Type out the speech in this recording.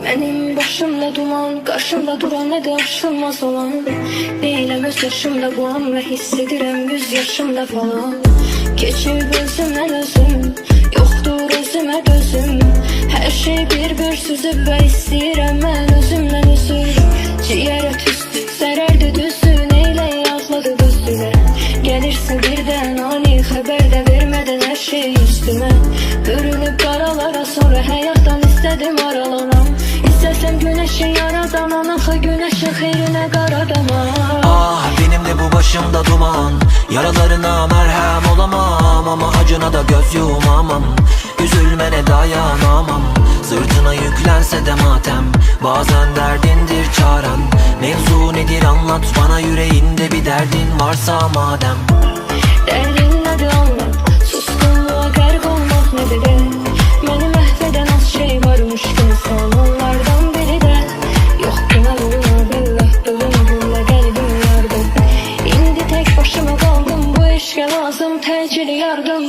Benim başımda duman, karşımda duran ne de aşılmaz olan. Değilim öz yaşımda bu an ve hissedirim yüz yaşımda falan. Geçir gözümden özüm, yoktur özüme gözüm. Her şey bir süzüp ve istəyirəm mən özümden üzür. Ciğere tüstü, zərərdi düzü, neyle yazladı gözüne. Gelirsin birden ani haber de vermeden her şey üstüme. Görünüp karalara sonra hayattan istedim aralanam. İstesem güneşi yaradan anakı güneşin hayrine karadamam. Ah benim de bu başımda duman, yaralarına merhem olamam. Ama acına da göz yumamam, üzülmene dayanamam. Sırtına yüklense de matem, bazen derdindir çaren. Mevzu nedir anlat bana, yüreğinde bir derdin varsa madem. Derdin nedir anlat, suskunluğa garip olmak nedir de. Beni mahveden az şey varmış ki sen onlardan biri de. Yok buna vurma billah, dövün kalbim yardım. İndi tek başıma kaldım, bu işe lazım tecili yardım.